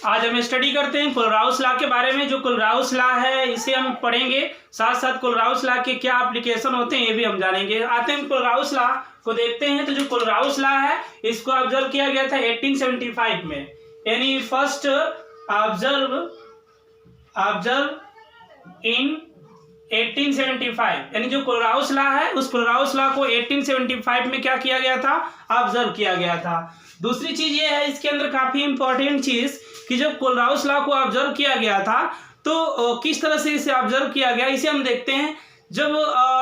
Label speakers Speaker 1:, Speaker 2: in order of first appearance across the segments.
Speaker 1: आज हम स्टडी करते हैं कोलराउस लॉ के बारे में। जो कोलराउस लॉ है इसे हम पढ़ेंगे, साथ साथ कोलराउस लॉ के क्या एप्लीकेशन होते हैं ये भी हम जानेंगे। आते हैं कोलराउस लॉ को देखते हैं। तो जो कोलराउस लॉ है इसको ऑब्जर्व किया गया था 1875 में, यानी फर्स्ट ऑब्जर्व इन 1875, यानी जो कोलराउस लॉ है उस कोलराउस लॉ को 1875 में क्या किया गया था, ऑब्जर्व किया गया था। दूसरी चीज ये है इसके अंदर काफी इंपॉर्टेंट चीज कि जब कोलराउस लॉ को ऑब्जर्व किया गया था तो किस तरह से इसे ऑब्जर्व किया गया इसे हम देखते हैं। जब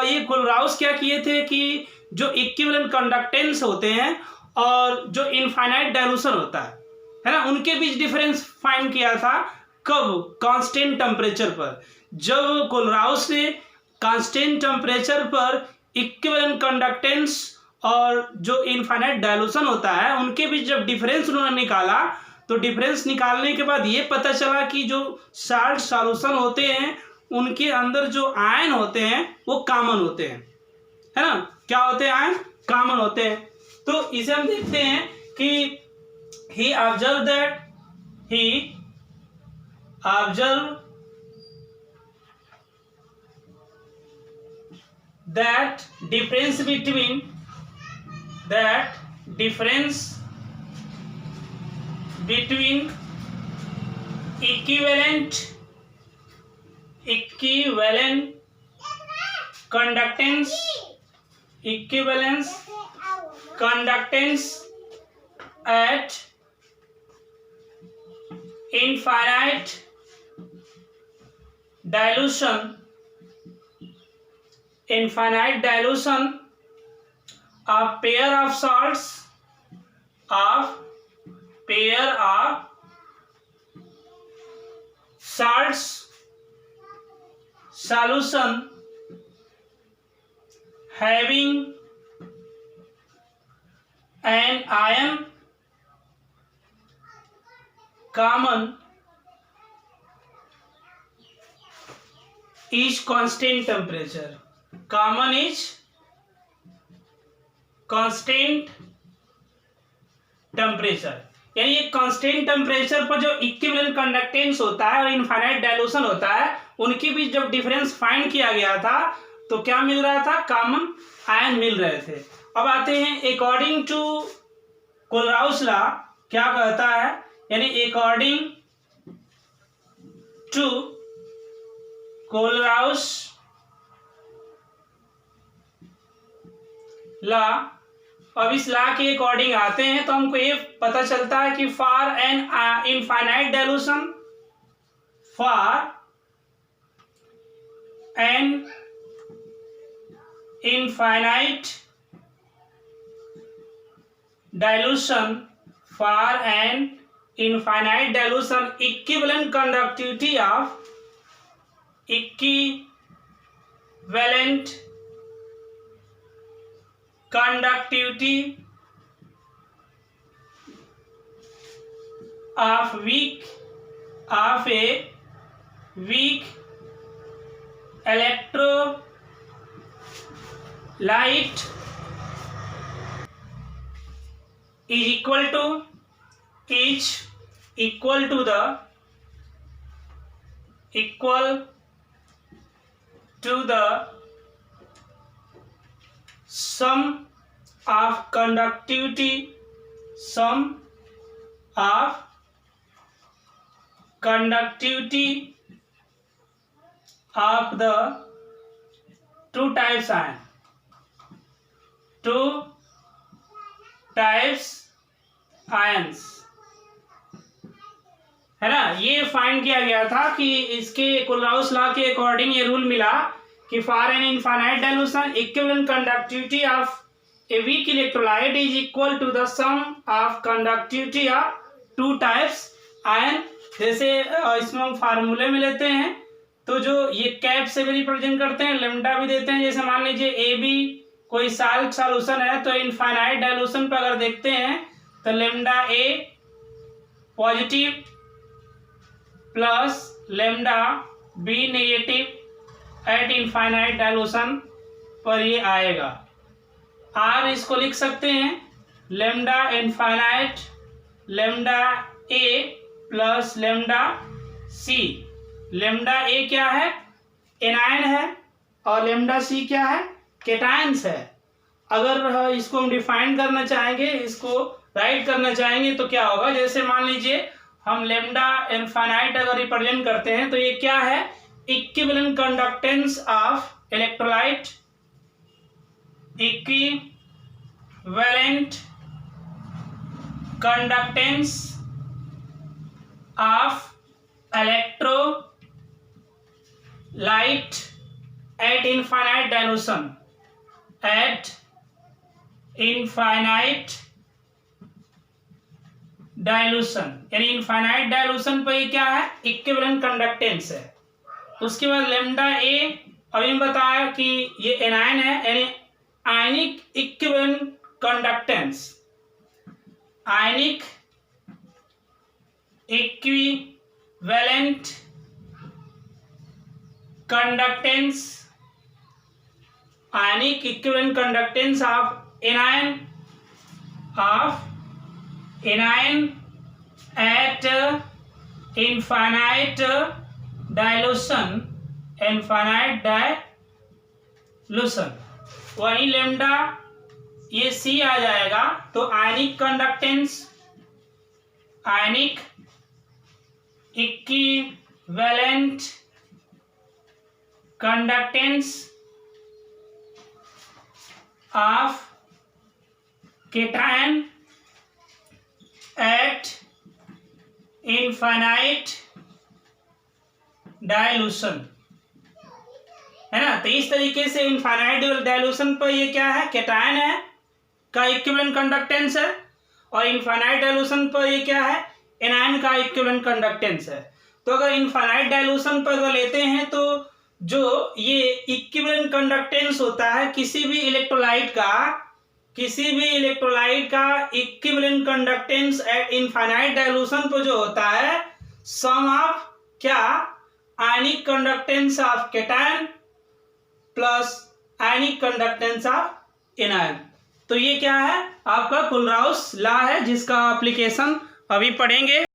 Speaker 1: ये कोलराउस क्या किए थे कि जो इक्विवेलेंट कंडक्टेंस होते हैं और जो इनफाइनाइट डायलूशन होता है ना, उनके बीच डिफरेंस फाइंड किया था। कब? कांस्टेंट टेम्परेचर पर। जब कोलराउस ने कांस्टेंट टेम्परेचर पर इक्विवेलेंट कंडक्टेंस और जो इनफाइनाइट डायलूशन होता है उनके बीच जब डिफरेंस उन्होंने निकाला तो डिफरेंस निकालने के बाद ये पता चला कि जो साल्ट सॉल्यूशन होते हैं उनके अंदर जो आयन होते हैं वो कॉमन होते हैं, है ना। क्या होते हैं? आयन कॉमन होते हैं। तो इसे हम देखते हैं कि he observed that difference between equivalent conductance at infinite dilution of pair of salts solution having an ion common is constant temperature. Common is constant temperature, यानी एक कांस्टेंट टेम्परेचर पर जो इक्विवेलेंट कंडक्टेंस होता है और इनफाइनाइट डायलूशन होता है उनके बीच जब डिफरेंस फाइंड किया गया था तो क्या मिल रहा था? कॉमन आयन मिल रहे थे। अब आते हैं अकॉर्डिंग टू कोलराउस लॉ क्या कहता है, यानी अकॉर्डिंग टू कोलराउस लॉ, अब इस लॉ के अकॉर्डिंग आते हैं तो हमको ये पता चलता है कि for an infinite dilution equivalent conductivity of a weak electrolyte is equal to the sum of conductivity of the two types ions, है ना। ये फाइंड किया गया था कि इसके कोलराउस लॉ के अकॉर्डिंग ये रूल मिला कि for an infinite dilution equivalent conductivity of a weak electrolyte is equal to the sum of conductivity of two types ion. जैसे इसमें हम फार्मूले में लेते हैं तो जो ये कैप से भी रिप्रेजेंट करते हैं, लेमडा भी देते हैं। जैसे मान लीजिए ए बी कोई साल्ट सॉल्यूशन है तो इनफाइनाइट डायलूशन पर अगर देखते हैं तो lambda A positive plus lambda B negative at infinite dilution पर ये आएगा। आर इसको लिख सकते हैं lambda infinite lambda A plus lambda C. Lambda A क्या है, एनायन है, और लेमडा सी क्या है, केटायंस है। अगर इसको हम डिफाइन करना चाहेंगे, इसको राइट करना चाहेंगे तो क्या होगा, जैसे मान लीजिए हम लेमडा इनफाइनाइट अगर रिप्रेजेंट करते हैं तो ये क्या है, equivalent conductance of electrolyte, equivalent conductance of electrolyte eight infinite dilution, eight infinite dilution, यानी इनफाइनाइट डाइल्यूशन पर ये क्या है, इक्विवेलेंट कंडक्टेंस है। उसके बाद लेमडा ए अभी बताया कि ये एनायन है, यानी ionic equivalent conductance, ionic equivalent conductance, ionic equivalent conductance of anion at infinite dilution, वही लेमडा ये सी आ जाएगा तो ionic conductance, ionic equivalent conductance of cation at infinite dilution, है ना। तो इस तरीके से इनफाइनाइट डाइल्यूशन पर ये क्या है, केटायन है का इक्विवेलेंट कंडक्टेंस है, और इनफाइनाइट डाइल्यूशन पर ये क्या है, एनायन का इक्विवेलेंट कंडक्टेंस है। तो अगर इनफाइनाइट डाइल्यूशन पर अगर लेते हैं तो जो ये इक्विवेलेंट कंडक्टेंस होता है किसी भी इलेक्ट्रोलाइट का equivalent conductance eight infinite dilution पर जो होता है, सम ऑफ क्या, ionic conductance of cation plus ionic conductance of anion. तो ये क्या है, आपका कुलराउस लॉ है, जिसका एप्लीकेशन अभी पढ़ेंगे।